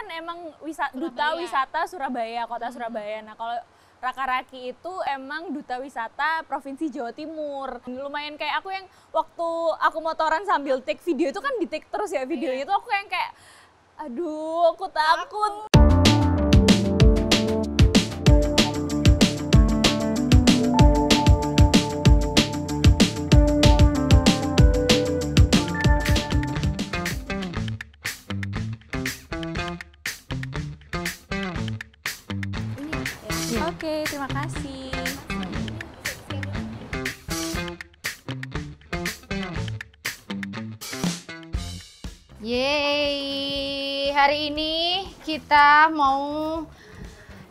kan emang duta wisata Surabaya, kota Surabaya. Nah kalau Raka Raki itu emang duta wisata Provinsi Jawa Timur. Lumayan kayak aku yang waktu aku motoran sambil take video itu kan di take terus ya videonya itu aku yang kayak aduh aku takut. Oke, terima kasih. Yeay, hari ini kita mau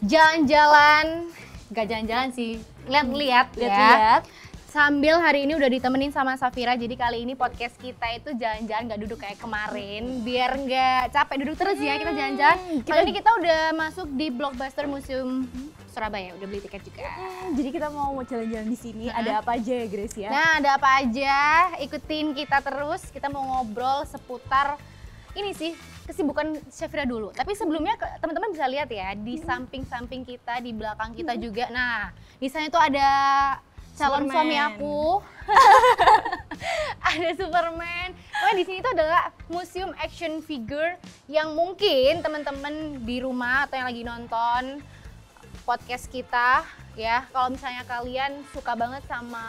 jalan-jalan, gak jalan-jalan sih, lihat-lihat ya. Sambil hari ini udah ditemenin sama Safira, jadi kali ini podcast kita itu jalan-jalan gak duduk kayak kemarin, biar nggak capek duduk terus ya kita jalan-jalan. Kali ini kita udah masuk di Blockbuster Museum Surabaya, udah beli tiket juga. Jadi kita mau jalan-jalan di sini, ada apa aja ya Grace ya? Nah, ada apa aja, ikutin kita terus, kita mau ngobrol seputar ini sih, kesibukan Safira dulu. Tapi sebelumnya teman-teman bisa lihat ya, di samping-samping kita, di belakang kita juga. Nah, di sana itu ada calon suami aku. Ada Superman. Pokoknya di sini itu adalah museum action figure yang mungkin teman-teman di rumah atau yang lagi nonton podcast kita ya, kalau misalnya kalian suka banget sama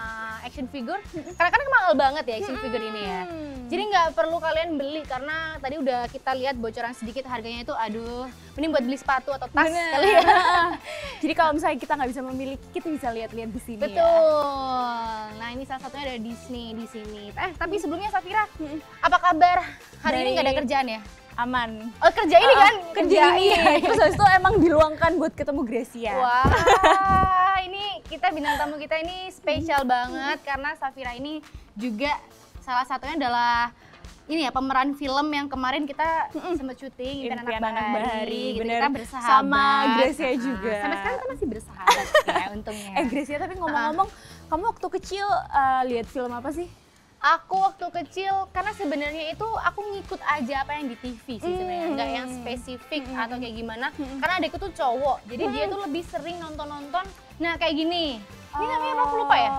action figure, karena kan mahal banget ya action figure ini ya. Jadi nggak perlu kalian beli karena tadi udah kita lihat bocoran sedikit harganya itu, aduh, mending buat beli sepatu atau tas kali ya. Jadi kalau misalnya kita nggak bisa memilih, kita bisa lihat-lihat di sini. Betul. Nah ini salah satunya ada Disney di sini. Tapi sebelumnya Safira, apa kabar? Hari ini nggak ada kerjaan ya? Aman. Oh kerja ini kan? Kerja ini. Terus habis itu emang diluangkan buat ketemu Gracia. Wah, ini bintang tamu kita ini spesial banget karena Safira ini juga salah satunya adalah ini ya pemeran film yang kemarin kita sempat syuting Impian Anak Bahari. Gitu. Kita bersahabat sama Gracia juga. Sampai sekarang kita masih bersahabat ya untungnya. Gracia, tapi ngomong-ngomong, kamu waktu kecil lihat film apa sih? Aku waktu kecil, karena sebenarnya itu aku ngikut aja apa yang di TV sih sebenarnya, nggak yang spesifik atau kayak gimana. Karena adikku tuh cowok, jadi dia tuh lebih sering nonton-nonton. Nah kayak gini, ini namanya apa aku lupa ya?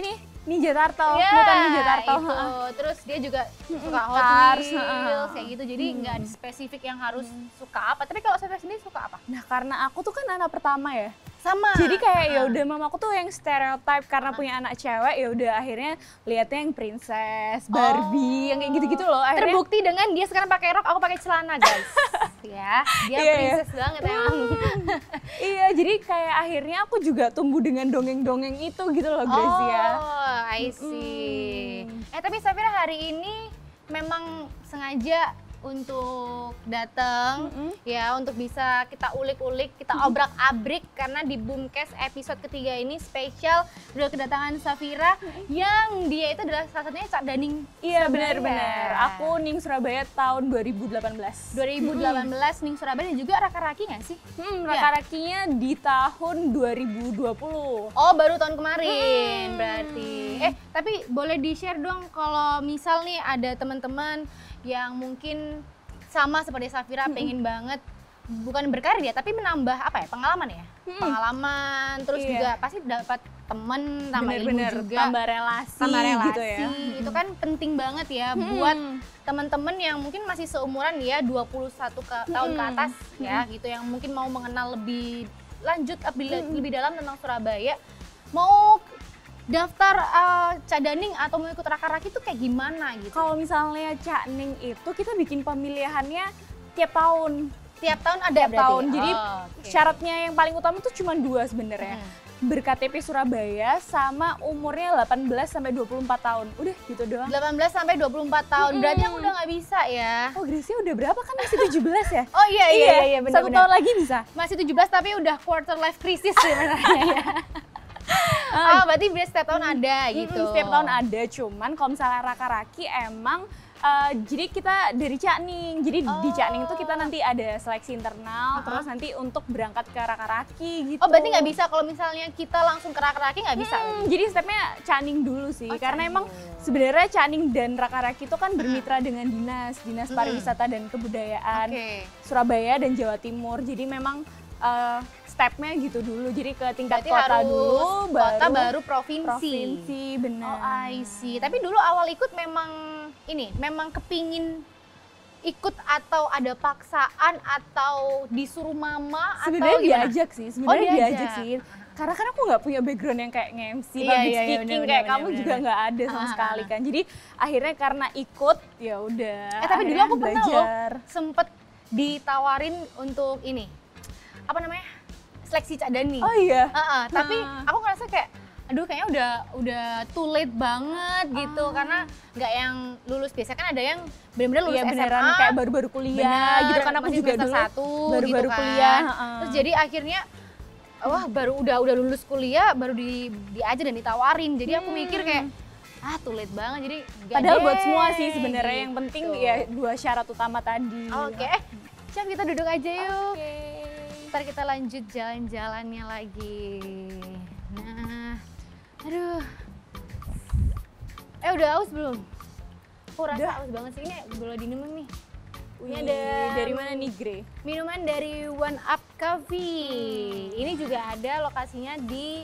Ini Ninja Turtle, ya, bukan Ninja Turtle. Itu. Terus dia juga suka Hot Wheels kayak gitu, jadi nggak spesifik yang harus suka apa. Tapi kalau saya sendiri suka apa? Nah karena aku tuh kan anak pertama ya. Sama. Jadi kayak ya udah mamaku tuh yang stereotype karena punya anak cewek, ya udah akhirnya lihatnya yang princess, Barbie, yang kayak gitu-gitu loh. Akhirnya terbukti dengan dia sekarang pakai rok, aku pakai celana guys. Ya, dia princess banget emang. Iya, jadi kayak akhirnya aku juga tumbuh dengan dongeng-dongeng itu gitu loh Gracia. Oh, I see. Tapi Safira hari ini memang sengaja untuk datang ya, untuk bisa kita ulik-ulik, kita obrak-abrik karena di Boomcast episode ketiga ini spesial udah kedatangan Safira yang dia itu adalah salah satunya Cak Daning. Iya benar-benar. Aku Ning Surabaya tahun 2018. 2018 Ning Surabaya dan juga Raka Raki nggak sih? Raka Rakinya di tahun 2020. Oh baru tahun kemarin berarti. Tapi boleh di-share dong kalau misal nih ada teman-teman yang mungkin sama seperti Safira pengen banget bukan berkarir ya, tapi menambah apa ya, pengalaman ya, pengalaman terus juga pasti dapat temen, tambah ilmu juga, tambah relasi gitu ya. Itu kan penting banget ya buat teman-teman yang mungkin masih seumuran ya 21 tahun ke atas ya gitu, yang mungkin mau mengenal lebih lanjut lebih dalam tentang Surabaya, mau daftar Cak Daning atau mau ikut Raka Raki itu kayak gimana gitu? Kalau misalnya Cak Ning itu kita bikin pemilihannya tiap tahun. Tiap tahun ada tiap berarti? Tahun. Jadi syaratnya yang paling utama itu cuma 2 sebenarnya. Ber-KTP Surabaya sama umurnya 18 sampai 24 tahun. Udah gitu doang. 18 sampai 24 tahun. Berarti yang udah nggak bisa ya. Oh, Gracia udah berapa kan? Masih 17 ya? Oh iya benar. 1 tahun lagi bisa. Masih 17 tapi udah quarter life crisis sebenarnya ya. Berarti setiap tahun ada gitu. Setiap tahun ada, cuman kalau misalnya Raka Raki emang Jadi kita dari Cakning, jadi di Cakning itu kita nanti ada seleksi internal, terus nanti untuk berangkat ke Raka-Raki gitu. Oh berarti nggak bisa kalau misalnya kita langsung ke Raka-Raki nggak bisa? Jadi stepnya Cakning dulu sih, karena emang sebenarnya Cakning dan Raka-Raki itu kan bermitra dengan dinas pariwisata dan kebudayaan Surabaya dan Jawa Timur. Jadi memang stepnya gitu dulu, jadi ke tingkat berarti kota harus dulu, kota baru provinsi. Benar. Oh I see. Tapi dulu awal ikut memang kepingin ikut atau ada paksaan atau disuruh mama sebenarnya atau gimana? diajak sih, sebenarnya diajak. diajak sih. Karena kan aku nggak punya background yang kayak nge-MC, Iya, public iya, speaking bener, kayak bener, kamu bener, juga nggak ada sama sekali kan. Jadi akhirnya karena ikut ya udah. Tapi dulu akhirnya aku pernah loh belajar. sempet ditawarin untuk apa namanya, seleksi Cak Dani. Oh iya. Tapi aku ngerasa kayak aduh kayaknya udah too late banget gitu, karena nggak yang lulus. Biasanya kan ada yang benar-benar lulus beneran SMA kayak baru-baru kuliah gitu kan, aku masih juga semester dulu 1 baru-baru gitu kan. kuliah. Terus jadi akhirnya wah baru udah lulus kuliah baru diajar dan ditawarin. Jadi aku mikir kayak too late banget. Jadi nggak Padahal deh, buat semua sih sebenarnya yang penting gitu. ya 2 syarat utama tadi. Oke, Chef kita duduk aja yuk. Oke. Ntar kita lanjut jalan-jalannya lagi. Nah, aduh. Udah haus belum? Aku rasa haus banget sih, ini boleh diminum nih. Punya Dari mana nih, Gre? minuman dari One Up Coffee. Ini juga ada lokasinya di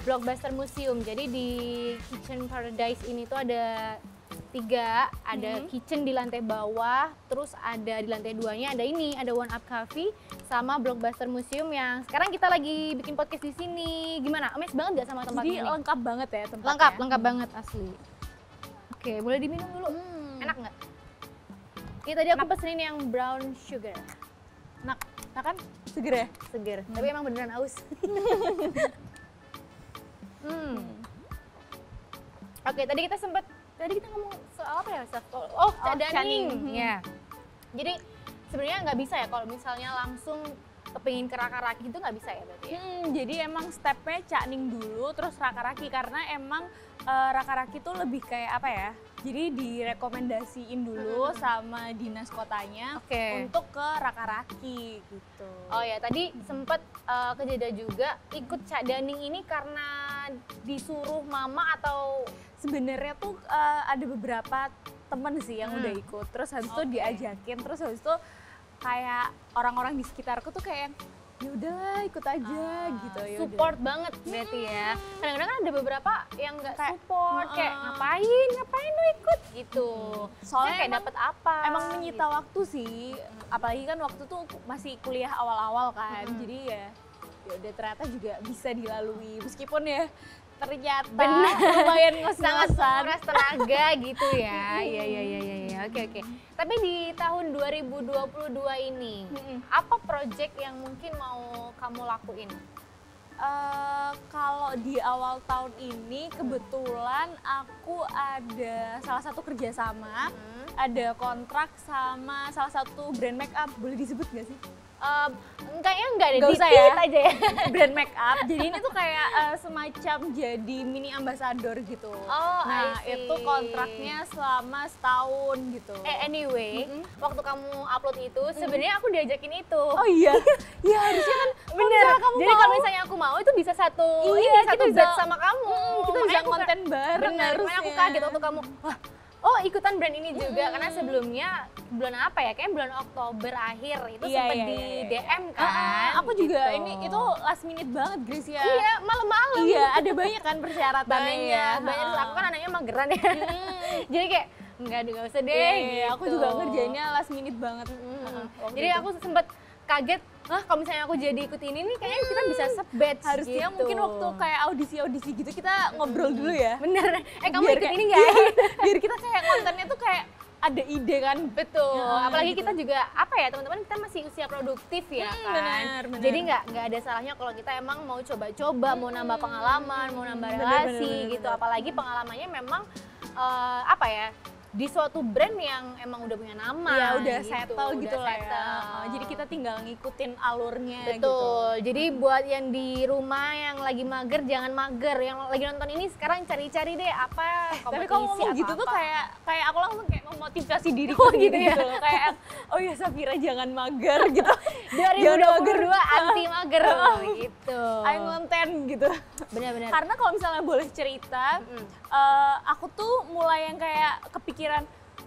Blockbuster Museum. Jadi di Kitchen Paradise ini tuh ada 3, ada kitchen di lantai bawah, terus ada di lantai 2-nya ada One Up Coffee sama Blockbuster Museum yang sekarang kita lagi bikin podcast di sini. Gimana? Amazed banget gak sama tempat Jadi ini? lengkap banget ya tempatnya. Lengkap banget asli. Oke, boleh diminum dulu. Enak nggak? Ini tadi aku pesenin yang brown sugar. Nah kan seger ya? Seger, tapi emang beneran haus. Oke, tadi kita ngomong soal apa ya, Chef? Oh, Cak Dani. Cakning. Ya. Jadi sebenarnya nggak bisa ya kalau misalnya langsung kepingin ke Raka-Raki itu nggak bisa ya berarti ya? Jadi emang stepnya Cakning dulu, terus Raka-Raki karena emang Raka-Raki tuh lebih kayak apa ya? Jadi direkomendasiin dulu sama dinas kotanya untuk ke Raka-Raki gitu. Oh ya, tadi sempet kejadian juga ikut Cak Daning ini karena disuruh mama atau sebenarnya tuh ada beberapa temen sih yang udah ikut, terus habis itu diajakin, terus habis itu kayak orang-orang di sekitarku tuh kayak ya udahlah ikut aja gitu ya. Support banget berarti ya. Kadang-kadang kan ada beberapa yang nggak support, kayak ngapain lu ikut gitu. Soalnya kayak dapet apa? Emang menyita waktu sih, apalagi kan waktu tuh masih kuliah awal-awal kan, jadi ya udah ternyata juga bisa dilalui meskipun ya ternyata lumayan sangat ngos-ngosan. menguras tenaga gitu ya. Iya. Oke. Tapi di tahun 2022 ini, apa project yang mungkin mau kamu lakuin? Kalau di awal tahun ini kebetulan aku ada salah satu kerjasama, ada kontrak sama salah satu brand make up, boleh disebut nggak sih? Kayaknya nggak ada, Nggak usah dikit ya. aja ya. Brand make up, jadi ini tuh kayak semacam jadi mini ambassador gitu. Nah I see. itu kontraknya selama setahun gitu. Anyway, waktu kamu upload itu, sebenarnya aku diajakin itu. Oh iya, ya harusnya kan Bener. kamu Jadi mau. kalau misalnya aku mau itu bisa satu Iya, satu kita batch bisa- sama kamu. kita bisa konten bareng Bener. Makanya aku harusnya. kaget waktu kamu, wah, ikutan brand ini juga karena sebelumnya bulan apa ya? Kayaknya bulan Oktober akhir itu Iya, sempat iya, di iya. DM kan. Aku juga gitu. ini itu last minute banget Grace ya. Iya, malam-malam. Iya, ada banyak kan persyaratannya ya. Banyak. Terus aku kan anaknya mageran ya. Jadi kayak enggak usah deh. Iya, aku gitu. juga ngerjainnya last minute banget. Jadi aku sempet kaget, kalau misalnya aku jadi ikut ini nih kayaknya kita bisa se-batch harusnya gitu. mungkin waktu kayak audisi gitu kita ngobrol dulu ya. Bener. Kamu Biar ikut kayak- ini nggak? Iya, biar kita kayak kontennya tuh kayak ada ide kan. Betul. Ya, Apalagi gitu. kita juga apa ya teman-teman, kita masih usia produktif ya kan. benar. Jadi nggak ada salahnya kalau kita emang mau coba-coba, mau nambah pengalaman, mau nambah relasi benar, gitu. Apalagi pengalamannya memang apa ya? Di suatu brand yang emang udah punya nama. Ya udah gitu, settle gitu udah lah ya. settle. Jadi kita kita tinggal ngikutin alurnya gitu. Betul. Jadi buat yang di rumah yang lagi mager jangan mager. Yang lagi nonton ini sekarang cari-cari deh apa Tapi kompetisi kalau ngomong atau gitu tuh apa. kayak aku langsung kayak memotivasi diri gitu ya? loh. Kayak oh ya Safira jangan mager gitu. 2022 anti mager gitu. Ayo ngonten gitu. Benar-benar. Karena kalau misalnya boleh cerita, aku tuh mulai yang kayak kepikiran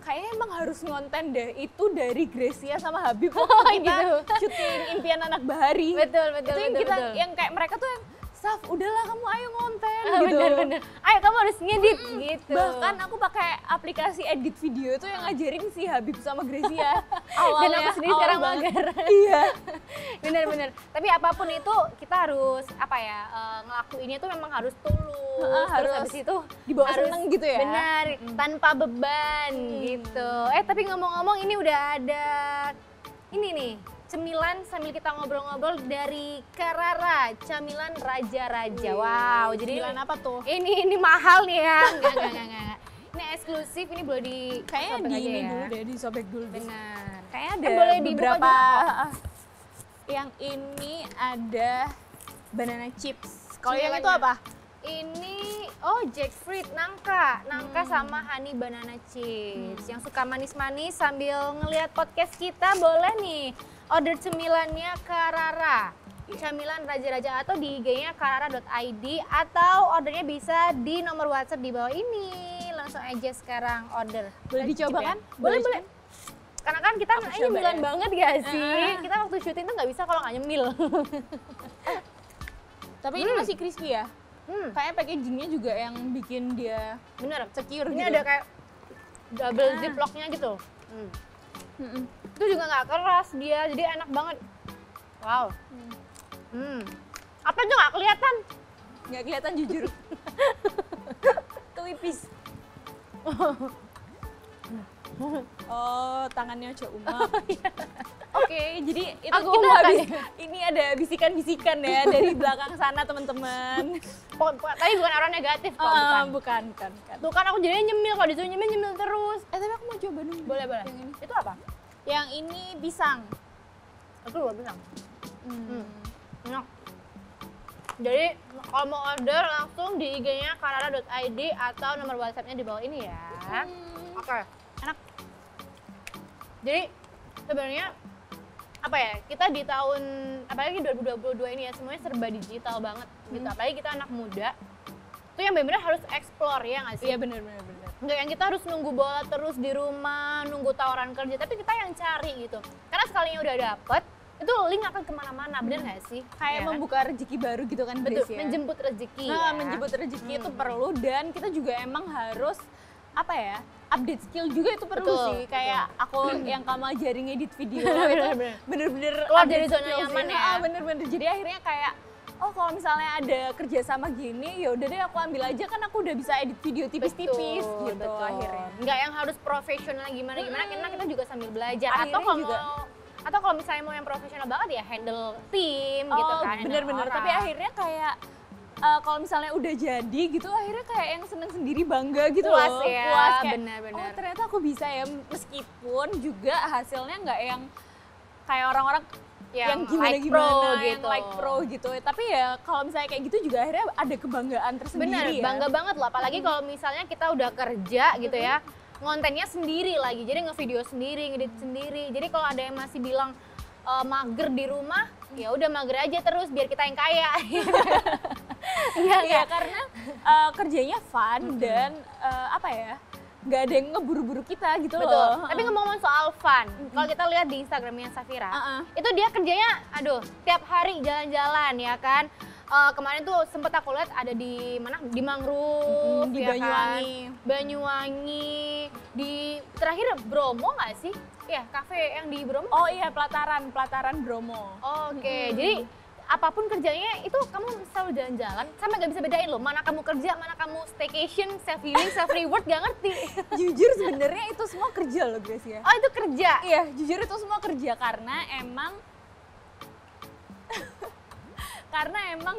kayaknya emang harus ngonten deh itu dari Gracia sama Habib waktu kita gitu. syuting Impian Anak Bahari. Betul, Itu yang kita betul. yang kayak mereka tuh yang Saf, udahlah kamu ayo ngonten gitu. Bener-bener. Ayo kamu harus ngedit gitu. Bahkan aku pakai aplikasi edit video itu yang ngajarin si Habib sama Gracia. Dan aku sendiri awal sekarang banget. mager. Iya. Bener-bener. Tapi apapun itu kita harus apa ya ngelakuinnya tuh memang harus tulus. Terus harus habis itu dibawa harus seneng gitu ya. Benar, tanpa beban gitu. Tapi ngomong-ngomong ini udah ada ini nih cemilan sambil kita ngobrol-ngobrol dari Karara, camilan raja-raja. Wow, jadi Cemilan apa tuh? ini mahal nih ya. Enggak. Ini eksklusif, ini boleh di Kayaknya sobek di aja ini ya. dulu deh, disobek dulu deh. Benar. Kayaknya ada boleh dibuka beberapa. juga. Yang ini ada banana chips. Kalau yang itu Cemilannya. apa? Ini jackfruit, nangka sama honey banana chips. Yang suka manis-manis sambil ngelihat podcast kita boleh nih order cemilannya Karara. Camilan raja-raja atau di IG-nya karara.id atau ordernya bisa di nomor WhatsApp di bawah ini. Langsung aja sekarang order. Boleh dicoba kan? Boleh. Karena kan kita Aku nyemilan coba ya. banget gak sih? Kita waktu syuting tuh nggak bisa kalau nggak nyemil. Tapi ini masih crispy ya? Kayak packagingnya juga yang bikin dia Bener. secure Ini gitu. ada kayak double ziplocknya gitu. Itu juga nggak keras dia, jadi enak banget. Wow. Apa tuh nggak kelihatan? Nggak kelihatan jujur. Tuipis. Oh, tangannya Ojo Uma. Oke, jadi itu Aku kita makan habis ya. ini ada bisikan-bisikan ya dari belakang sana teman-teman. Tapi bukan orang negatif kok, bukan. bukan. Tuh kan aku jadinya nyemil, kalau disuruh nyemil terus. Tapi aku mau coba dulu. Boleh. Yang ini. Itu apa? Yang ini pisang. Aku lupa bilang. Enak. Jadi kalau mau order langsung di IG-nya karara.id atau nomor WhatsApp-nya di bawah ini ya. Oke, enak. Jadi sebenarnya apa ya, kita di tahun apalagi 2022 ini ya semuanya serba digital banget gitu. Apalagi kita anak muda itu yang benar-benar harus explore ya nggak sih? Iya benar. Nggak yang kita harus nunggu bola terus di rumah, nunggu tawaran kerja, tapi kita yang cari gitu. Karena sekalinya udah dapet, itu link akan kemana-mana, bener nggak sih? Kayak Ya kan? membuka rezeki baru gitu kan, Betul, Grace ya? menjemput rezeki Nah, ya. menjemput rezeki itu perlu dan kita juga emang harus apa ya, update skill juga itu perlu Betul, sih. Kayak aku yang kamu ajarin ngedit video itu Bener-bener. bener-bener Keluar update dari zona skill nyaman sih. ya. Bener-bener. Jadi akhirnya kayak oh kalau misalnya ada kerja sama gini ya udah deh aku ambil aja, kan aku udah bisa edit video tipis-tipis Betul, gitu betul. akhirnya. Nggak yang harus profesional gimana karena kita juga sambil belajar. Akhirnya Atau kalau juga. atau kalau misalnya mau yang profesional banget ya handle tim gitu kan. handle bener-bener. orang. Tapi akhirnya kayak kalau misalnya udah jadi gitu akhirnya kayak yang seneng sendiri, bangga gitu Puas loh. ya, Puas kayak benar-benar. oh ternyata aku bisa ya, meskipun juga hasilnya nggak yang kayak orang-orang yang like gimana-gimana, pro yang gitu. like pro gitu. Tapi ya kalau misalnya kayak gitu juga akhirnya ada kebanggaan tersendiri. Bener, ya. bangga banget loh. Apalagi kalau misalnya kita udah kerja gitu ya, ngontennya sendiri lagi. Jadi ngevideo sendiri, ngedit sendiri. Jadi kalau ada yang masih bilang mager di rumah, ya udah mager aja terus biar kita yang kaya. Iya, karena kerjanya fun dan apa ya, nggak ada yang ngeburu-buru kita gitu Betul. loh. Tapi ngomong-ngomong soal fun, kalau kita lihat di Instagramnya Safira, itu dia kerjanya, aduh, tiap hari jalan-jalan ya kan. Kemarin tuh sempet aku lihat ada di mana? Di Mangrove, di ya Banyuwangi. kan? Banyuwangi, di terakhir Bromo nggak sih? Ya, kafe yang di Bromo. Oh iya, pelataran Bromo. Oke, jadi apapun kerjanya itu kamu selalu jalan-jalan, sampai nggak bisa bedain loh mana kamu kerja, mana kamu staycation, self healing, self reward, nggak ngerti. Jujur sebenarnya itu semua kerja loh Grace ya. Oh itu kerja? Iya, jujur itu semua kerja karena emang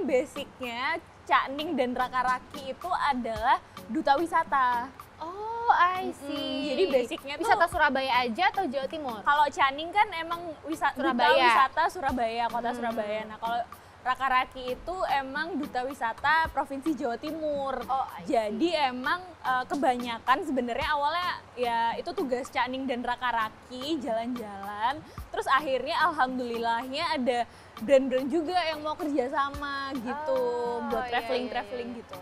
basicnya Cak Ning dan Raka Raki itu adalah duta wisata. Oh Oh, I see. Jadi basicnya tuh wisata Surabaya aja atau Jawa Timur? kalau Canning kan emang Surabaya. duta wisata Surabaya, kota Surabaya. Nah kalau Raka-Raki itu emang duta wisata Provinsi Jawa Timur. Oh, I see. Jadi emang kebanyakan sebenarnya awalnya ya itu tugas Canning dan Raka-Raki jalan-jalan. Terus akhirnya alhamdulillahnya ada brand-brand juga yang mau kerjasama gitu buat iya, traveling gitu.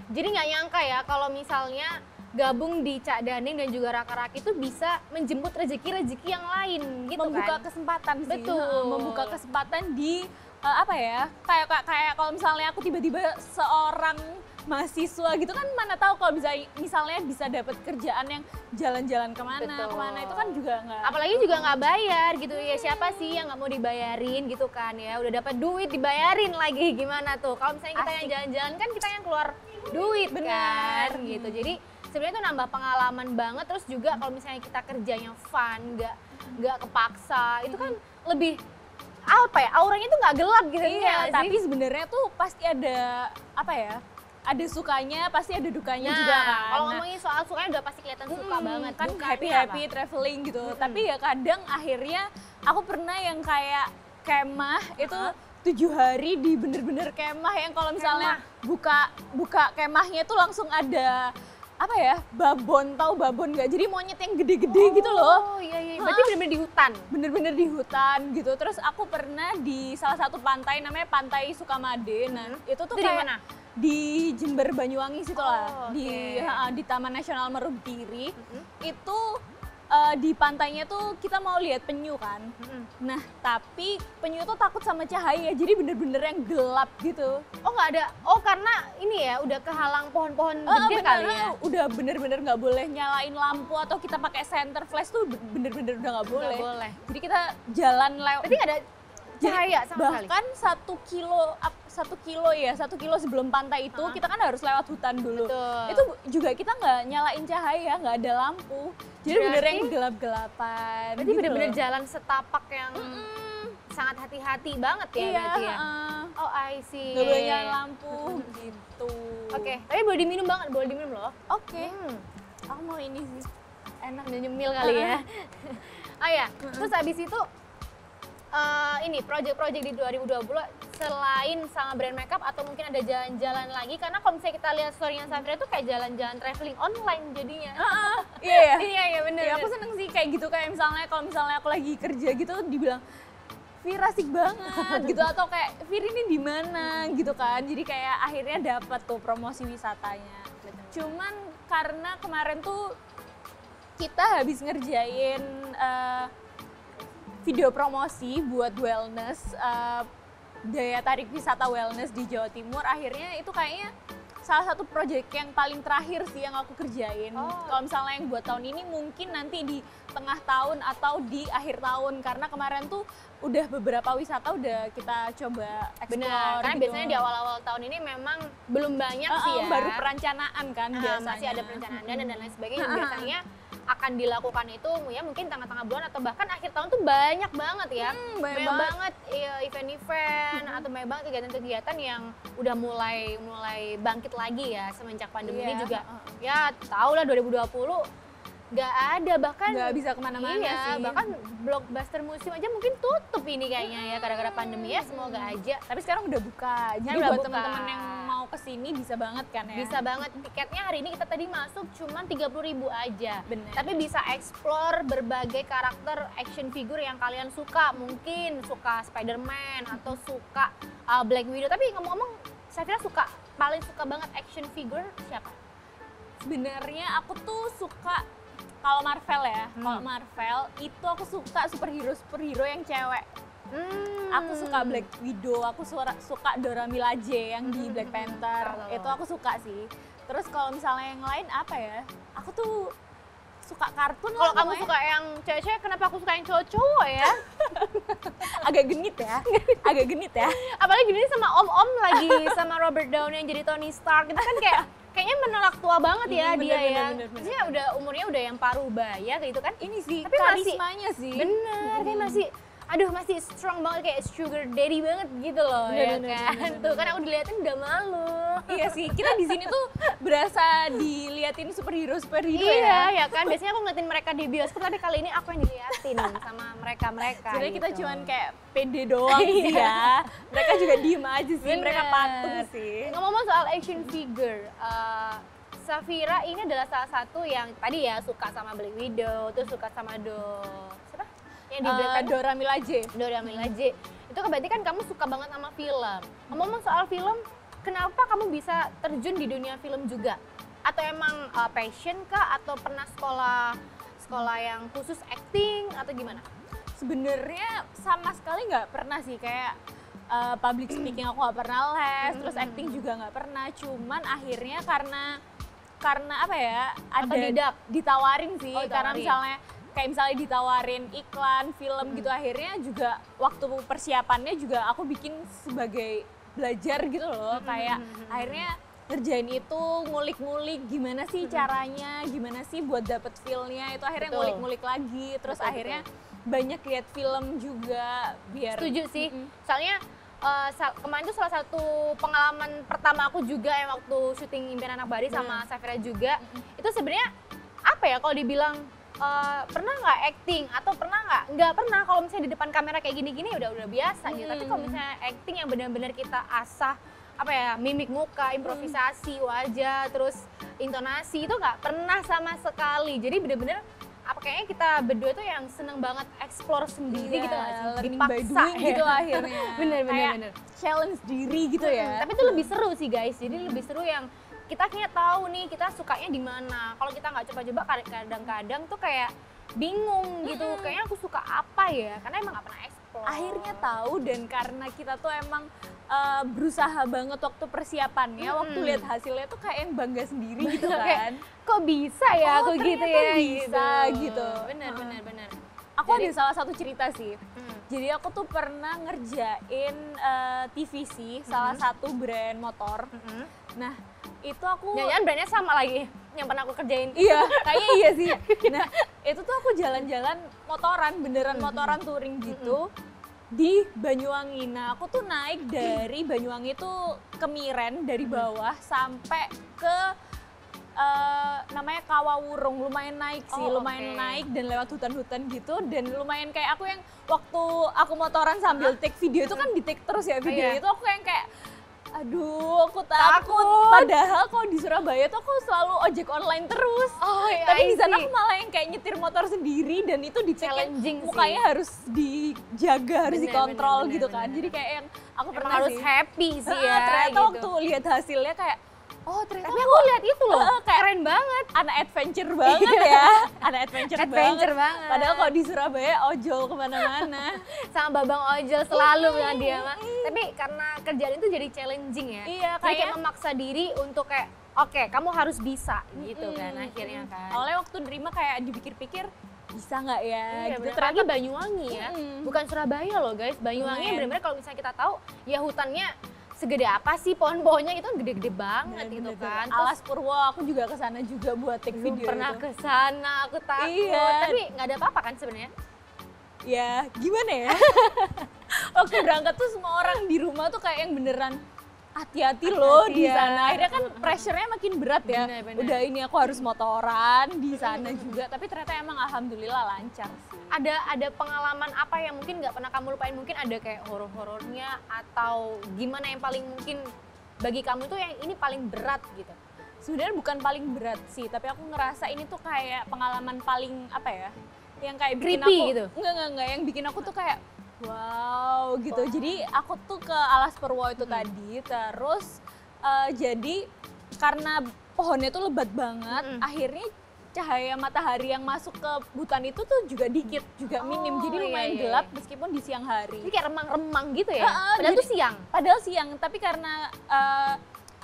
Jadi nggak nyangka ya kalau misalnya gabung di Cak Daning dan juga Raka-Raki itu bisa menjemput rezeki-rezeki yang lain gitu Membuka kan? kesempatan sih. Betul. Membuka kesempatan di apa ya? Kayak kalau misalnya aku tiba-tiba seorang mahasiswa gitu kan mana tahu kalau misalnya bisa dapat kerjaan yang jalan-jalan kemana itu kan juga nggak. Apalagi juga nggak bayar gitu ya, siapa sih yang nggak mau dibayarin gitu kan ya, udah dapat duit dibayarin lagi gimana tuh. Kalau misalnya kita yang Asik. jalan-jalan kan kita yang keluar duit kan gitu. Jadi sebenarnya itu nambah pengalaman banget, terus juga kalau misalnya kita kerjanya fun, nggak kepaksa, itu kan lebih apa ya, auranya tuh nggak gelap gitu. Iya, nggak tapi sih? sebenarnya tuh pasti ada apa ya? Ada sukanya, pasti ada dukanya Nah, juga kan. kalau Nah, ngomongin soal sukanya udah pasti kelihatan suka banget. kan Dukanya happy apa? traveling gitu. Tapi ya kadang akhirnya aku pernah yang kayak kemah itu 7 hari di bener-bener kemah yang kalau misalnya buka kemahnya itu langsung ada apa ya, babon, tahu babon nggak? Jadi monyet yang gede-gede gitu loh. Oh iya iya, berarti bener-bener di hutan. Bener-bener di hutan gitu. Terus aku pernah di salah satu pantai namanya Pantai Sukamade. Nah, itu tuh Itu di kayak mana? di Jember Banyuwangi situ Oh, lah. oke. Di Taman Nasional Merumpiri. Itu di pantainya tuh kita mau lihat penyu kan. Nah, tapi penyu tuh takut sama cahaya. Jadi bener-bener yang gelap gitu. Oh nggak ada, oh karena ini ya udah kehalang pohon-pohon gede Bener, kali ya? udah bener-bener nggak boleh nyalain lampu atau kita pakai center flash tuh bener-bener udah nggak boleh. Nggak boleh. Jadi kita jalan lewat. Berarti nggak ada cahaya sama sekali? Bahkan 1 kilo sebelum pantai itu kita kan harus lewat hutan dulu. Betul. Itu juga kita nggak nyalain cahaya, nggak ada lampu. Jadi bener Berarti- yang gelap-gelapan. Berarti gitu bener-bener loh. jalan setapak yang sangat hati-hati banget ya Iya, berarti ya? heeh. Oh I see. Nggak boleh nyalain lampu gitu. Oke, tapi boleh diminum banget, boleh diminum loh. Oke. Aku mau ini sih. Enak. Udah nyemil kali ya. Oh ya, terus habis itu ini project-project di 2020 selain sama brand makeup atau mungkin ada jalan-jalan lagi, karena kalau misalnya kita lihat story-nya Safira tuh kayak jalan-jalan traveling online jadinya. Iya ya. Iya bener. Ya, aku seneng sih kayak gitu, kayak misalnya kalau misalnya aku lagi kerja gitu dibilang Fir asik banget gitu, atau kayak Fir ini di mana gitu kan. Jadi kayak akhirnya dapat tuh promosi wisatanya. Cuman karena kemarin tuh kita habis ngerjain video promosi buat wellness, daya tarik wisata wellness di Jawa Timur, akhirnya itu kayaknya salah satu project yang paling terakhir sih yang aku kerjain. Kalau misalnya yang buat tahun ini mungkin nanti di tengah tahun atau di akhir tahun, karena kemarin tuh udah beberapa wisata udah kita coba explore. Benar, karena gitu. biasanya di awal-awal tahun ini memang belum banyak sih ya. Baru perencanaan kan biasanya. Masih ada perencanaan dana dan lain sebagainya yang biasanya akan dilakukan itu ya mungkin tengah-tengah bulan atau bahkan akhir tahun tuh banyak banget ya. Banyak banget ya, event-event atau banyak banget kegiatan-kegiatan yang udah mulai bangkit lagi ya semenjak pandemi ini juga. Ya tau lah 2020 nggak ada, bahkan Nggak bisa kemana-mana iya, sih. bahkan blockbuster museum aja mungkin tutup ini kayaknya ya gara-gara pandemi ya, semoga aja. Tapi sekarang udah buka. Jadi udah buat buka. teman-teman yang mau kesini bisa banget kan ya. Bisa banget, tiketnya hari ini kita tadi masuk cuma 30.000 aja. Bener. Tapi bisa explore berbagai karakter action figure yang kalian suka. Mungkin suka Spider-Man atau suka Black Widow. Tapi ngomong-ngomong, Safira paling suka banget action figure siapa? Sebenarnya aku tuh suka kalau Marvel ya. Kalau Marvel itu aku suka superhero yang cewek. Aku suka Black Widow, aku suka Dora Milaje yang di Black Panther. Itu aku suka sih. Terus kalau misalnya yang lain apa ya? Aku tuh suka kartun. Kalau lah kamu pokoknya. suka yang cewek-cewek, kenapa aku suka yang cowok-cowok ya? Agak genit ya. Agak genit ya. Apalagi gini sama om-om lagi sama Robert Downey yang jadi Tony Stark. Itu kan kayaknya menolak tua banget ya dia ya. bener. Maksudnya umurnya udah yang paruh baya gitu kan. Ini sih Tapi masih- karismanya sih. Bener, kayak masih aduh masih strong banget kayak sugar daddy banget gitu loh ya kan. Tuh kan aku diliatin udah malu. Iya sih, kita di sini tuh berasa diliatin superhero Iya ya. ya kan, biasanya aku ngeliatin mereka di bioskop, tapi kali ini aku yang diliatin sama mereka Sebenarnya gitu. kita cuman kayak pede doang sih ya. Mereka juga diem aja sih, Bener. mereka patung sih. Ngomong soal action figure, Safira ini adalah salah satu yang tadi ya suka sama Black Widow, terus suka sama siapa? Yang di Black Panther, Dora Milaje. Dora Milaje. Itu berarti kan kamu suka banget sama film. Ngomong soal film, kenapa kamu bisa terjun di dunia film juga? Atau emang passion kah? Atau pernah sekolah yang khusus acting atau gimana? Sebenarnya sama sekali nggak pernah sih, kayak public speaking aku nggak pernah les, terus acting juga nggak pernah. Cuman akhirnya karena apa ya, ada Otodidak? ditawarin sih, Oh, karena ditawarin. misalnya ditawarin iklan, film gitu, akhirnya juga waktu persiapannya juga aku bikin sebagai belajar gitu loh, kayak akhirnya ngerjain itu, ngulik-ngulik gimana sih caranya, gimana sih buat dapet feel-nya, itu akhirnya Betul. ngulik-ngulik lagi, terus Betul, akhirnya banyak lihat film juga biar Setuju sih, soalnya kemarin tuh salah satu pengalaman pertama aku juga yang waktu syuting Impian Anak Bari sama Safira juga, itu sebenarnya apa ya kalau dibilang pernah nggak acting atau pernah nggak pernah. Kalau misalnya di depan kamera kayak gini-gini udah biasa gitu, tapi kalau misalnya acting yang benar-benar kita asah apa ya, mimik muka, improvisasi wajah, terus intonasi, itu nggak pernah sama sekali. Jadi bener-bener apa kayaknya kita berdua tuh yang seneng banget explore sendiri gitu nggak sih? learning by Dipaksa doing ya. gitu akhirnya. Bener. Kayak challenge diri gitu ya. Tapi itu lebih seru sih guys, jadi lebih seru yang kita akhirnya tahu nih kita sukanya di mana. Kalau kita nggak coba-coba kadang-kadang tuh kayak bingung gitu, kayaknya aku suka apa ya, karena emang nggak pernah explore. Akhirnya tahu, dan karena kita tuh emang berusaha banget waktu persiapannya, waktu lihat hasilnya tuh kayak yang bangga sendiri gitu Kayak, kan. kok bisa ya Oh, aku gitu ternyata ya bisa gitu. Bener. Aku ada salah satu cerita sih. Jadi aku tuh pernah ngerjain TVC, salah satu brand motor. Nah, itu aku Jangan-jangan brandnya sama lagi yang pernah aku kerjain. iya, kayaknya iya sih. Nah, itu tuh aku jalan-jalan motoran, beneran motoran touring gitu di Banyuwangi. Nah, aku tuh naik dari Banyuwangi tuh ke Miren dari bawah sampai ke namanya Kawawurung. Lumayan naik sih, Oh, lumayan oke. naik dan lewat hutan-hutan gitu, dan lumayan kayak aku yang waktu aku motoran sambil take video itu kan di take terus ya video iya. itu, aku yang kayak aduh, aku takut. Padahal kalau di Surabaya tuh aku selalu ojek online terus. Oh iya, Tapi di I sana see. aku malah yang kayak nyetir motor sendiri, dan itu di Challenging sih. mukanya harus dijaga, harus Bener, dikontrol bener, gitu bener, kan. bener. Jadi kayak yang aku Emang pernah harus sih. happy sih ya. Ternyata gitu. waktu lihat hasilnya kayak, oh ternyata Tapi aku lihat itu loh, kayak keren banget. anak adventure banget ya. Anak adventure, Adventure banget. Padahal kalau di Surabaya ojol kemana-mana. Sama Babang Ojol selalu bilang dia mah. Tapi karena kerjaan itu jadi challenging ya. Iya, Jadi kayak kayak memaksa diri untuk kayak oke, kamu harus bisa gitu kan akhirnya kan. awalnya waktu nerima kayak dipikir-pikir, bisa nggak ya Iya, gitu. bener. Ternyata Apalagi Banyuwangi ya, bukan Surabaya loh guys. Banyuwangi Lumayan. bener-bener kalau misalnya kita tahu ya hutannya segede apa sih, pohon-pohonnya itu kan gede-gede banget gitu bener-bener. kan. Terus Alas Purwo aku juga kesana juga buat take belum video pernah itu. ke sana, aku takut. Iya. Tapi nggak ada apa-apa kan sebenarnya. Ya gimana ya, waktu berangkat tuh semua orang di rumah tuh kayak yang beneran hati-hati loh di ya. sana. Akhirnya kan pressure-nya makin berat ya. Bener-bener. Udah ini aku harus motoran di sana juga, tapi ternyata emang alhamdulillah lancar sih. Ada pengalaman apa yang mungkin nggak pernah kamu lupain? Mungkin ada kayak horor-horornya atau gimana yang paling mungkin bagi kamu tuh yang ini paling berat gitu? Sebenarnya bukan paling berat sih, tapi aku ngerasa ini tuh kayak pengalaman paling apa ya, yang kayak bikin Creepy aku gitu? enggak, yang bikin aku tuh kayak wow gitu. Jadi aku tuh ke Alas Purwo itu tadi, terus jadi karena pohonnya tuh lebat banget, akhirnya cahaya matahari yang masuk ke hutan itu tuh juga dikit, juga minim, jadi iya, lumayan iya. gelap meskipun di siang hari. Jadi kayak remang-remang gitu ya? Heeh, Padahal jadi- tuh siang. Padahal siang, tapi karena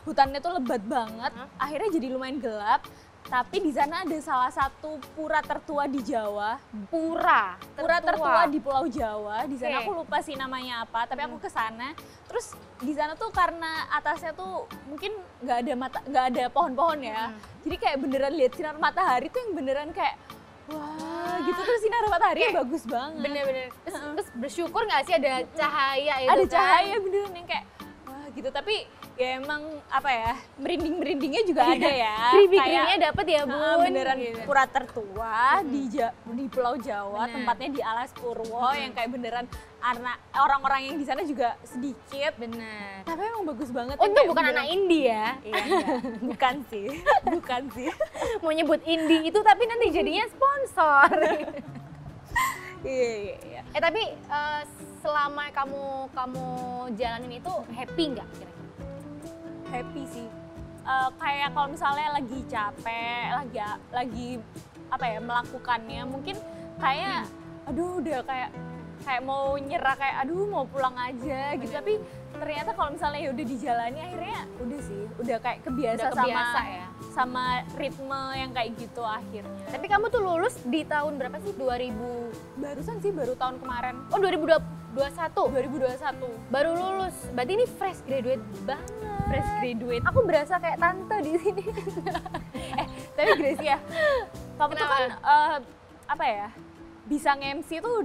hutannya tuh lebat banget, akhirnya jadi lumayan gelap. Tapi di sana ada salah satu pura tertua di Jawa, Pura tertua di Pulau Jawa. Di sana Oke. aku lupa sih namanya apa, tapi aku ke sana. Terus di sana tuh karena atasnya tuh mungkin nggak ada pohon-pohon ya. Jadi kayak beneran lihat sinar matahari tuh yang beneran kayak wah gitu tuh sinar matahari Kayak bagus banget. Bener-bener. Terus bersyukur nggak sih ada cahaya itu Ada kan? cahaya beneran yang kayak wah gitu, tapi ya emang apa ya, merinding-merindingnya juga ada ya. Creepy-creepy-nya dapet ya Bun. Beneran Gitu. pura tertua di Pulau Jawa, Bener. tempatnya di Alas Purwo yang kayak beneran orang-orang yang di sana juga sedikit. Bener. Tapi emang bagus banget. Untung kayak bukan beneran- anak indie ya. Iya, enggak. Bukan sih, bukan sih. Mau nyebut indie itu tapi nanti jadinya sponsor. Iya. Tapi selama kamu jalanin itu happy nggak kira-kira? Happy sih. Kayak kalau misalnya lagi capek, lagi apa ya melakukannya, mungkin kayak aduh udah kayak mau nyerah, kayak aduh mau pulang aja gitu. Tapi ternyata kalau misalnya ya udah dijalani akhirnya udah sih, udah kayak kebiasa, Udah kebiasa ya. sama ritme yang kayak gitu akhirnya. Tapi kamu tuh lulus di tahun berapa sih? 2000? Barusan sih, baru tahun kemarin, Oh 2021? 2021. Baru lulus, berarti ini fresh graduate banget. Fresh graduate. Aku berasa kayak tante di sini. Tapi Gracie ya, kamu tuh Kenapa? kan apa ya, bisa nge-MC tuh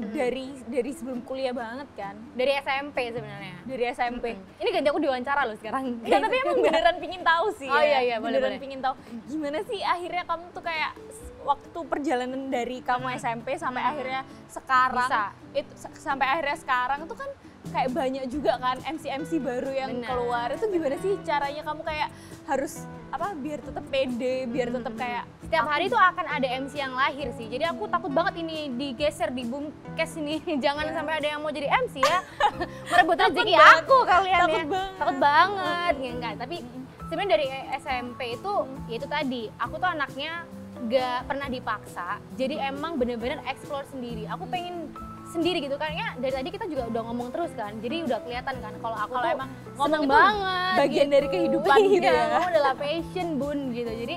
dari sebelum kuliah banget kan, Dari SMP sebenarnya. dari SMP. Ini ganti aku diwawancara loh sekarang. Ya, tapi emang beneran pingin tahu sih. Oh, ya. iya, boleh, Beneran boleh. pingin tahu gimana sih akhirnya kamu tuh kayak waktu perjalanan dari kamu SMP sampai akhirnya sekarang. Bisa. Itu sampai akhirnya sekarang tuh kan kayak banyak juga kan MC baru yang Benar. keluar. Itu gimana sih caranya kamu kayak harus apa biar tetap pede, biar tetap kayak Setiap hari tuh akan ada MC yang lahir sih. Jadi aku takut banget ini digeser di Boomcast ini. Jangan sampai ada yang mau jadi MC ya. Merebut rezeki banget. aku kalian Takut ya. banget. Takut banget. Ya, enggak, tapi sebenarnya dari SMP itu ya itu tadi. Aku tuh anaknya gak pernah dipaksa. Jadi emang bener-bener explore sendiri. Aku pengen sendiri gitu kan ya, dari tadi kita juga udah ngomong terus kan, jadi udah kelihatan kan kalau aku Kalau tuh emang seneng ngomong itu banget bagian dari kehidupan gitu Iya, ya. ngomong adalah passion Bun gitu, jadi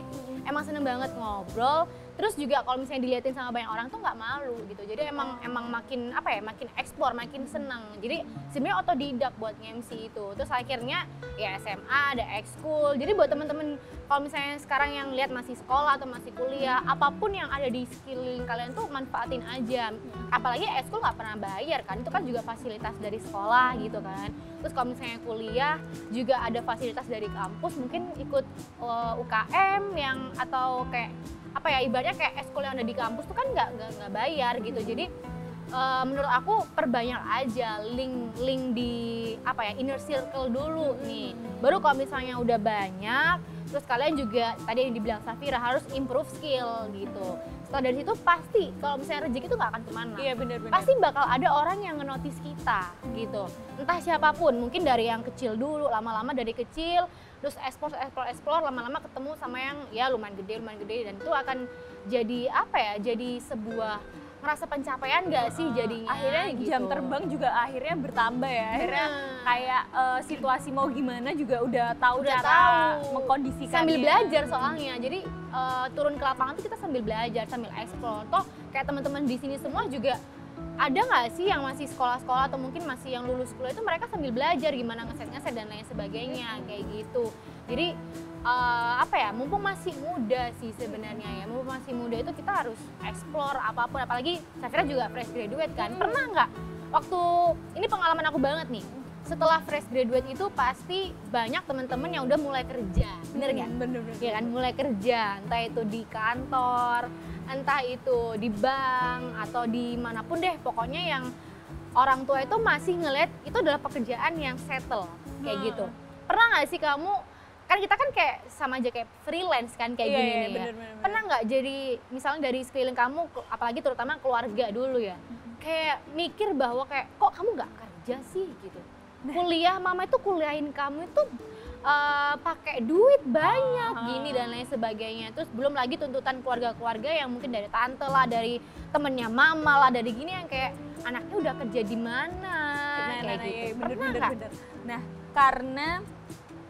emang seneng banget ngobrol. Terus juga kalau misalnya diliatin sama banyak orang tuh nggak malu gitu, jadi emang makin apa ya, makin eksplor, makin seneng. Jadi sebenarnya otodidak buat nge-MC itu. Terus akhirnya ya SMA ada ekskul. Jadi buat temen-temen kalau misalnya sekarang yang lihat masih sekolah atau masih kuliah, apapun yang ada di sekeliling kalian tuh manfaatin aja. Apalagi ekskul nggak pernah bayar kan, itu kan juga fasilitas dari sekolah gitu kan. Terus kalau misalnya kuliah juga ada fasilitas dari kampus, mungkin ikut UKM yang atau kayak apa ya, ibaratnya kayak ekskul yang ada di kampus tuh kan nggak bayar gitu. Jadi menurut aku perbanyak aja link di apa ya, inner circle dulu nih. Baru kalau misalnya udah banyak, terus kalian juga tadi yang dibilang Safira harus improve skill gitu. Setelah dari situ pasti kalau misalnya rezeki itu nggak akan kemana. Iya benar-benar. Pasti bakal ada orang yang ngenotis kita gitu. Entah siapapun, mungkin dari yang kecil dulu, lama-lama dari kecil, terus explore, lama-lama ketemu sama yang ya lumayan gede, dan itu akan jadi apa ya, jadi sebuah ngerasa pencapaian gak sih jadinya. Akhirnya gitu. jam terbang juga akhirnya bertambah ya. Akhirnya Bener. kayak situasi mau gimana juga udah tahu Udah cara tahu. mengkondisikannya. Sambil belajar soalnya, jadi turun ke lapangan tuh kita sambil belajar, sambil explore. Toh kayak teman-teman di sini semua juga ada nggak sih yang masih sekolah-sekolah atau mungkin masih yang lulus kuliah itu mereka sambil belajar gimana ngeset dan lain sebagainya kayak gitu. Jadi apa ya, mumpung masih muda sih sebenarnya ya, mumpung masih muda itu kita harus explore apapun, apalagi Safira juga fresh graduate kan. Pernah nggak waktu ini, pengalaman aku banget nih, setelah fresh graduate itu pasti banyak teman-teman yang udah mulai kerja, bener nggak? Bener-bener. Ya kan, mulai kerja, entah itu di kantor, entah itu di bank atau di manapun deh, pokoknya yang orang tua itu masih ngeliat itu adalah pekerjaan yang settle kayak gitu. Pernah nggak sih kamu, kan kita kan kayak sama aja kayak freelance kan kayak Iya, gini iya, nih ya. bener-bener. Pernah nggak jadi misalnya dari sekeliling kamu, apalagi terutama keluarga dulu ya, kayak mikir bahwa kayak kok kamu nggak kerja sih gitu. Kuliah, mama itu kuliahin kamu itu pakai duit banyak gini dan lain sebagainya. Terus belum lagi tuntutan keluarga-keluarga yang mungkin dari tante lah, dari temennya mama lah, dari gini yang kayak anaknya udah kerja di mana kayak gitu. Iya, Pernah nggak? bener. Nah, karena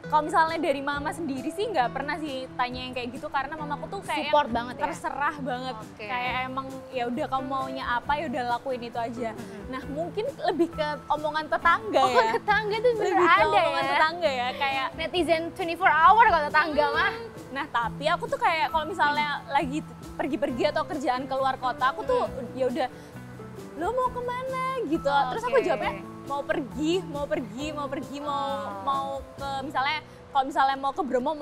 kalau misalnya dari mama sendiri sih nggak pernah sih tanya yang kayak gitu, karena mamaku tuh kayak Support banget ya? terserah banget. Oke. Kayak emang ya udah kamu maunya apa ya udah lakuin itu aja. Nah, mungkin lebih ke omongan tetangga Oh, ya. tetangga tuh bener Lebih ke ada omongan ya? tetangga ya, kayak Netizen 24 hour kalau tetangga mah. Nah tapi aku tuh kayak kalau misalnya lagi pergi-pergi atau kerjaan keluar kota, aku tuh ya udah, lo mau kemana gitu. Terus aku jawabnya mau pergi, mau ke misalnya kalau misalnya mau ke Bromo,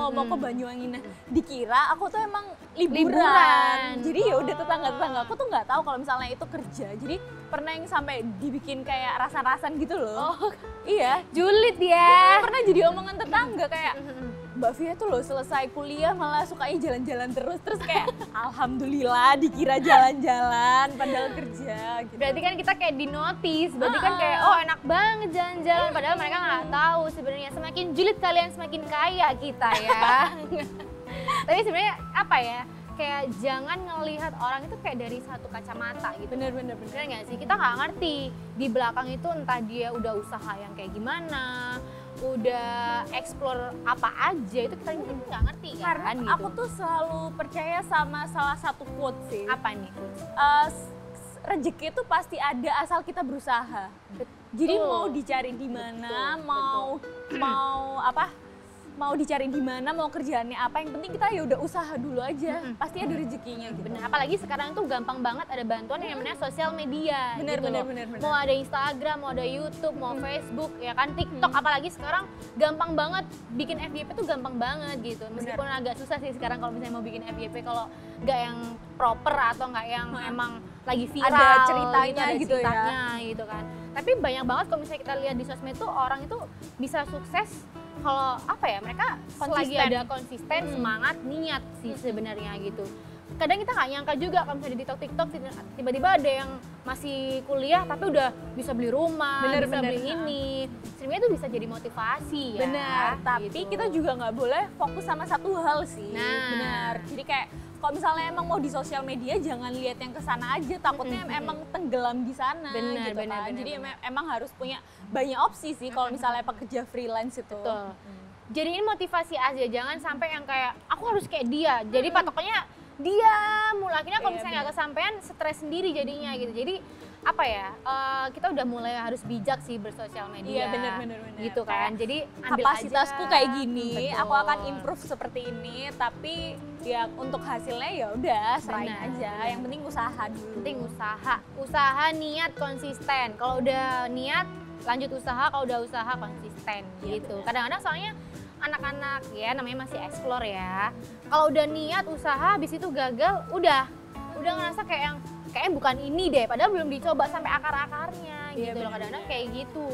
mau ke Banyuwangi. Nah, dikira aku tuh emang liburan. Jadi ya udah tetangga-tetangga aku tuh nggak tahu kalau misalnya itu kerja. Jadi pernah yang sampai dibikin kayak rasan-rasan gitu loh. Oh, iya, julid ya. pernah jadi omongan tetangga kayak Mbak Via tuh loh selesai kuliah malah sukanya jalan-jalan terus kayak alhamdulillah dikira jalan-jalan padahal kerja gitu. Berarti kan kita kayak di notice, berarti kan kayak oh enak banget jalan-jalan, padahal mereka nggak tahu sebenarnya semakin julid kalian semakin kaya kita ya. Tapi sebenarnya apa ya? Kayak jangan ngelihat orang itu kayak dari satu kacamata gitu. Bener. Bener nggak sih? Kita nggak ngerti di belakang itu entah dia udah usaha yang kayak gimana, udah explore apa aja, itu kita nggak ngerti kan. Karena gitu. aku tuh selalu percaya sama salah satu quote sih. Apa nih? Rezeki itu pasti ada asal kita berusaha. Jadi mau dicari di mana, mau dicari di mana, mau kerjaannya apa, yang penting kita ya udah usaha dulu aja. Pasti ada rezekinya gitu. Bener, apalagi sekarang tuh gampang banget ada bantuan yang namanya sosial media. Bener. Mau ada Instagram, mau ada YouTube, mau Facebook, ya kan TikTok, apalagi sekarang gampang banget bikin FYP tuh gampang banget gitu. Meskipun agak susah sih sekarang kalau misalnya mau bikin FYP kalau nggak yang proper atau nggak yang emang lagi viral, ada ceritanya gitu gitu kan. Tapi banyak banget kalau misalnya kita lihat di sosmed tuh orang itu bisa sukses kalau apa ya, mereka lagi ada konsisten, semangat, niat sih sebenarnya gitu. Kadang kita nggak nyangka juga kalau misalnya di TikTok tiba-tiba ada yang masih kuliah tapi udah bisa beli rumah, bisa beli ini. Sebenarnya itu bisa jadi motivasi ya. Benar, tapi gitu. kita juga nggak boleh fokus sama satu hal sih. Nah. Benar. Jadi kayak kalau misalnya emang mau di sosial media jangan lihat yang kesana aja, takutnya emang tenggelam di sana gitu kan. Jadi emang harus punya banyak opsi sih kalau misalnya pekerja freelance itu. Betul. Jadiin motivasi aja, jangan sampai yang kayak aku harus kayak dia. Jadi patokannya dia mulai akhirnya kalau misalnya nggak kesampaian stres sendiri jadinya gitu. Jadi apa ya, kita udah mulai harus bijak sih bersosial media. Iya benar. Gitu kan. Jadi ambil kapasitasku aja. kayak gini, Betul. aku akan improve seperti ini, tapi ya untuk hasilnya ya udah serahin aja. Yang penting usaha dulu. Penting usaha, niat, konsisten. Kalau udah niat lanjut usaha, kalau udah usaha konsisten gitu. Kadang-kadang soalnya anak-anak ya namanya masih explore ya. Kalau udah niat usaha habis itu gagal, udah ngerasa kayak bukan ini deh, padahal belum dicoba sampai akar-akarnya gitu loh. Kadang-kadang kayak gitu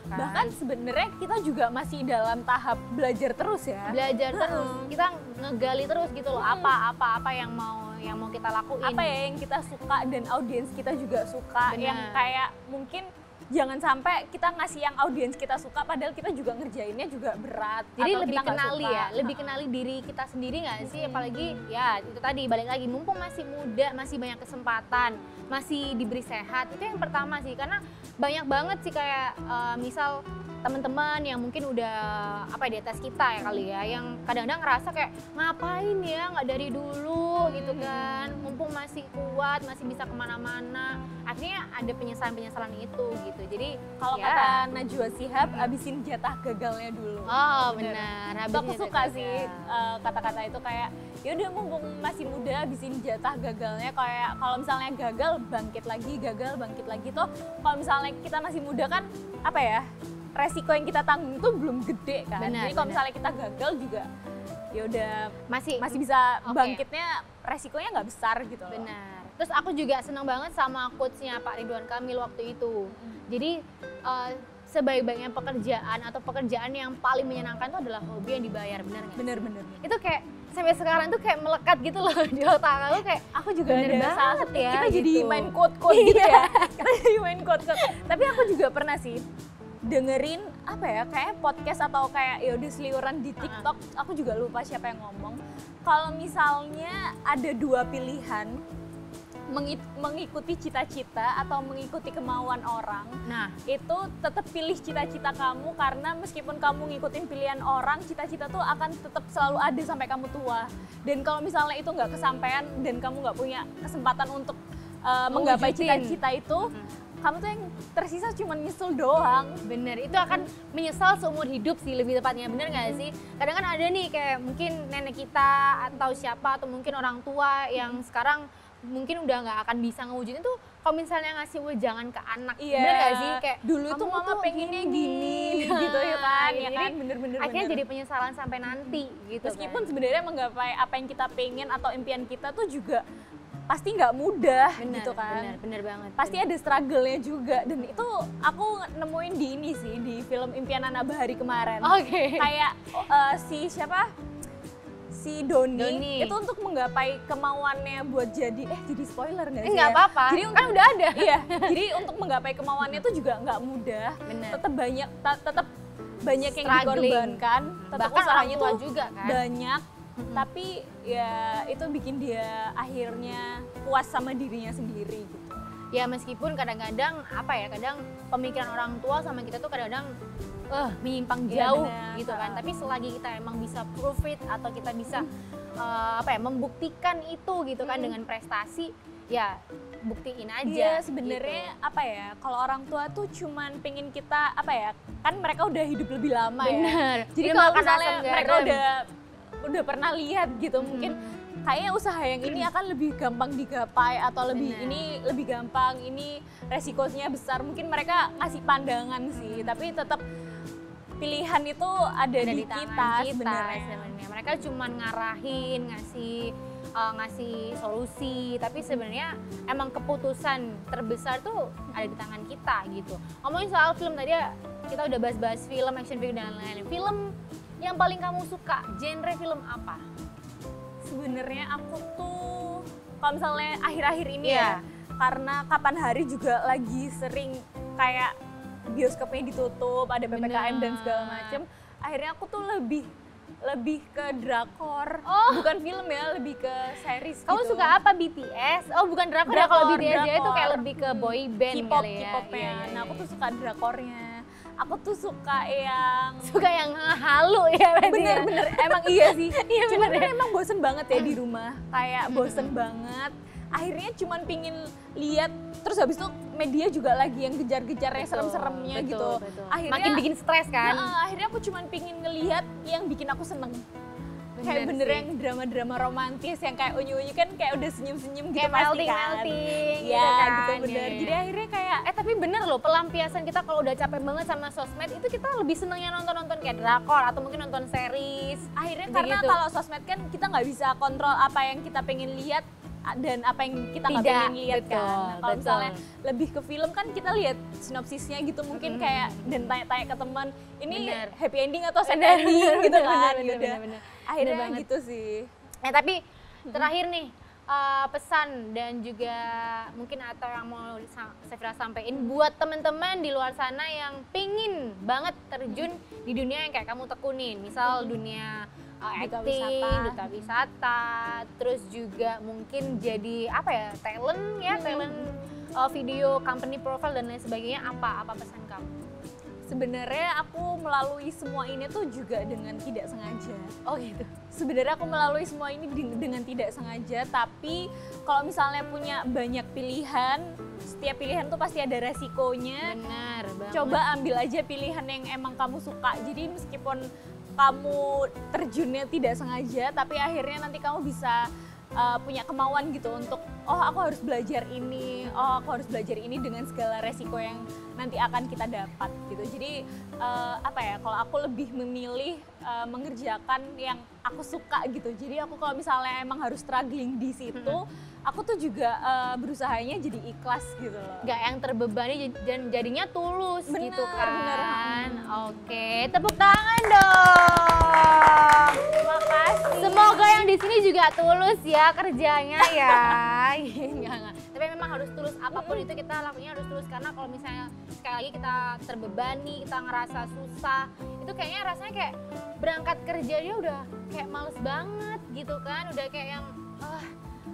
kan. Bahkan sebenarnya kita juga masih dalam tahap belajar terus ya. Belajar terus, kita ngegali terus gitu loh, apa yang mau kita lakuin. Apa ya yang kita suka dan audiens kita juga suka. Yang kayak mungkin jangan sampai kita ngasih yang audiens kita suka padahal kita juga ngerjainnya juga berat. Jadi atau lebih kita nggak kenali suka. ya, lebih kenali diri kita sendiri nggak sih? Apalagi ya itu tadi balik lagi, mumpung masih muda, masih banyak kesempatan, masih diberi sehat, itu yang pertama sih. Karena banyak banget sih kayak misal teman-teman yang mungkin udah di atas kita ya kali ya, yang kadang-kadang ngerasa kayak ngapain ya nggak dari dulu gitu kan, mumpung masih kuat, masih bisa kemana-mana, akhirnya ada penyesalan itu gitu. Jadi kalau kata Najwa Shihab, habisin jatah gagalnya dulu. Oh benar, Aku suka sih kata-kata itu, kayak yaudah mumpung masih muda habisin jatah gagalnya. Kayak kalau misalnya gagal bangkit lagi toh kalau misalnya kita masih muda kan apa ya, resiko yang kita tanggung itu belum gede kan. Jadi kalau misalnya kita gagal juga ya udah masih bisa bangkitnya, resikonya nggak besar gitu loh. Benar. Terus aku juga senang banget sama quotes-nya Pak Ridwan Kamil waktu itu. Jadi sebaik-baiknya pekerjaan atau pekerjaan yang paling menyenangkan itu adalah hobi yang dibayar, benar nggak? Bener. Itu kayak sampai sekarang tuh kayak melekat gitu loh di otak aku, kayak aku juga bener ada salah satu ya, kita gitu. jadi main quote-quote gitu ya. Kita jadi main quote-quote. Tapi aku juga pernah sih dengerin kayak podcast atau kayak ya udah seliuran di TikTok, aku juga lupa siapa yang ngomong. Kalau misalnya ada dua pilihan, mengikuti cita-cita atau mengikuti kemauan orang, nah itu tetap pilih cita-cita kamu, karena meskipun kamu ngikutin pilihan orang, cita-cita tuh akan tetap selalu ada sampai kamu tua. Dan kalau misalnya itu nggak kesampaian dan kamu nggak punya kesempatan untuk menggapai cita-cita itu, kamu tuh yang tersisa cuma nyesel doang. Bener, itu akan menyesal seumur hidup sih lebih tepatnya, bener nggak sih? Kadang kan ada nih kayak mungkin nenek kita atau siapa atau mungkin orang tua yang sekarang mungkin udah nggak akan bisa ngewujudin tuh kalau misalnya ngasih wejangan ke anak, bener nggak sih? Kayak dulu tuh kamu mama pengennya gini gitu ya kan, ya Jadi kan bener-bener. akhirnya jadi penyesalan sampai nanti gitu. Meskipun kan. sebenarnya menggapai apa yang kita pengen atau impian kita tuh juga pasti nggak mudah gitu kan. Bener banget. Pasti ada struggle-nya juga, dan itu aku nemuin di ini sih, di film Impian Anak Bahari kemarin. Oke. Kayak si siapa? Si Doni itu untuk menggapai kemauannya buat jadi spoiler nggak sih? Nggak ya? apa-apa, Jadi kan udah ada. Iya, jadi untuk menggapai kemauannya itu juga nggak mudah. Bener. Tetap banyak yang Struggling. dikorbankan, tetap Bahkan orang usahanya tua tuh juga kan. banyak. Tapi ya itu bikin dia akhirnya puas sama dirinya sendiri gitu. Ya meskipun kadang-kadang apa ya, kadang pemikiran orang tua sama kita tuh kadang-kadang menyimpang Iya, jauh benar. gitu kan. Tapi selagi kita emang bisa prove it atau kita bisa membuktikan itu gitu kan dengan prestasi, ya buktiin aja. Iya, sebenarnya gitu. apa ya, kalau orang tua tuh cuman pengen kita apa ya, kan mereka udah hidup lebih lama ya. Bener. Jadi Udah kalau makan misalnya asam mereka garam. udah pernah lihat gitu, mungkin kayaknya usaha yang ini akan lebih gampang digapai atau lebih Bener. ini lebih gampang, ini resikonya besar. Mungkin mereka ngasih pandangan sih, tapi tetap pilihan itu ada di tangan kita sebenarnya. Mereka cuma ngarahin, ngasih solusi, tapi sebenarnya emang keputusan terbesar tuh ada di tangan kita gitu. Ngomongin soal film tadi ya, kita udah bahas-bahas film, action figure dan lain-lain. Film yang paling kamu suka, genre film apa? Sebenarnya aku tuh kalau misalnya akhir-akhir ini Iya. ya, karena kapan hari juga lagi sering kayak bioskopnya ditutup, ada PPKM dan segala macem. Akhirnya aku tuh lebih ke drakor, bukan film ya, lebih ke series. Kamu gitu. suka apa, BTS? Oh bukan drakor ya, kalau BTS ya itu kayak lebih ke boy band K-pop, kali ya. K-popnya. Iya. Nah aku tuh suka drakornya. Aku tuh suka yang Suka yang halu ya berarti ya? bener-bener emang iya sih. Iya, Cuman bener kan ya. emang bosen banget ya di rumah, kayak bosen banget. Akhirnya cuman pingin lihat, terus habis itu media juga lagi yang gejar-gejar yang serem-seremnya Betul, gitu. betul. Akhirnya Makin bikin stres kan? akhirnya aku cuman pingin ngelihat yang bikin aku seneng. Kayak bener sih. yang drama-drama romantis yang kayak unyu-unyu kan kayak udah senyum-senyum gitu Kayak pasti kan. melting Iya kan? gitu bener. Iya, iya. Jadi akhirnya kayak Tapi bener loh, pelampiasan kita kalau udah capek banget sama sosmed itu kita lebih senengnya nonton-nonton kayak drakor atau mungkin nonton series. akhirnya Gitu. karena kalau sosmed kan kita nggak bisa kontrol apa yang kita pengen lihat dan apa yang kita nggak Tidak, pengen lihat betul, kan. Nah, kalau betul. misalnya lebih ke film kan kita lihat sinopsisnya gitu mungkin kayak dan tanya-tanya ke teman ini Bener. happy ending atau sad Bener, ending bener, gitu bener, kan. bener, Yaudah. bener. Akhirnya Bener banget. gitu sih. Tapi terakhir nih, pesan dan juga mungkin atau yang mau Safira sampaikan buat teman-teman di luar sana yang pingin banget terjun di dunia yang kayak kamu tekunin, misal dunia Duta acting, wisata. duta wisata, terus juga mungkin jadi apa ya, talent ya, talent video, company profile dan lain sebagainya. Apa pesan kamu? Sebenarnya aku melalui semua ini tuh juga dengan tidak sengaja. Oh gitu. Sebenarnya aku melalui semua ini dengan tidak sengaja, tapi kalau misalnya punya banyak pilihan, setiap pilihan tuh pasti ada resikonya. Benar banget. Coba ambil aja pilihan yang emang kamu suka. Jadi meskipun kamu terjunnya tidak sengaja, tapi akhirnya nanti kamu bisa punya kemauan gitu untuk aku harus belajar ini, aku harus belajar ini dengan segala resiko yang nanti akan kita dapat gitu. Jadi apa ya, kalau aku lebih memilih mengerjakan yang aku suka gitu. Jadi aku kalau misalnya emang harus struggling di situ, aku tuh juga berusahanya jadi ikhlas gitu loh. Gak yang terbebani dan jadinya tulus Bener, gitu kan. bener. Oke, tepuk tangan dong. Terima kasih. Semoga yang di sini juga tulus ya kerjanya ya. Enggak. Tapi memang harus tulus, apapun itu kita lakunya harus tulus, karena kalau misalnya sekali lagi kita terbebani, kita ngerasa susah, itu kayaknya rasanya kayak berangkat kerja dia udah kayak males banget gitu kan, udah kayak yang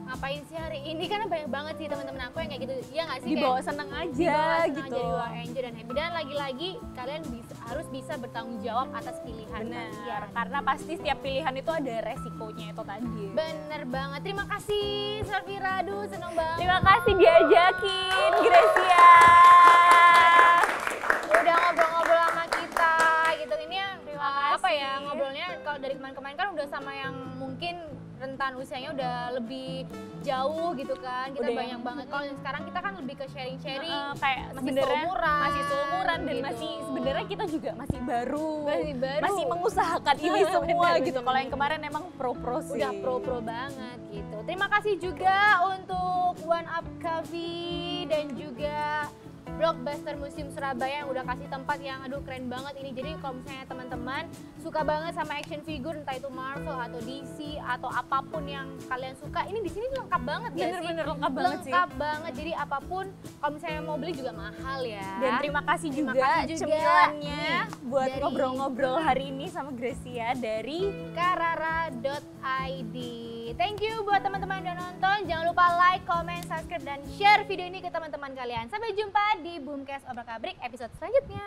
ngapain sih hari ini, karena banyak banget sih teman-teman aku yang kayak gitu, ya nggak sih? Dibawa Kayak seneng aja dibawa senang, gitu. jadi wah enjoy dan happy, dan lagi-lagi kalian harus bisa bertanggung jawab atas pilihan Benar, kalian. karena pasti setiap pilihan itu ada resikonya itu tadi. Bener banget, terima kasih Safira, aduh seneng banget. Terima kasih diajakin, Gracia. Udah ngobrol-ngobrol sama kita gitu. Ini yang apa kasih. ya, ngobrolnya kalau dari kemarin-kemarin kan udah sama yang mungkin rentan usianya udah lebih jauh gitu kan. Kita Udah banyak banget. Kalau sekarang kita kan lebih ke sharing-sharing. Kayak Masih sebenarnya seumuran, masih seumuran dan gitu. masih sebenarnya kita juga masih baru. Masih mengusahakan ini semua Bener, gitu. bener, Kalau yang kemarin emang pro-pro sih. Udah pro-pro banget gitu. Terima kasih juga untuk One Up Coffee dan juga Blockbuster Museum Surabaya yang udah kasih tempat yang aduh keren banget ini. Jadi kalau misalnya teman-teman suka banget sama action figure entah itu Marvel atau DC atau apapun yang kalian suka, ini di sini tuh lengkap banget ya sih. Bener-bener lengkap banget sih. Lengkap banget. Jadi apapun kalau misalnya mau beli juga mahal ya. Dan terima kasih Terima juga kasih juga cemilannya buat dari- ngobrol-ngobrol hari ini sama Gracia dari karara.id. Thank you buat teman-teman yang udah nonton. Jangan lupa like, comment, subscribe, dan share video ini ke teman-teman kalian. Sampai jumpa di Boomcast Obrak Abrik episode selanjutnya.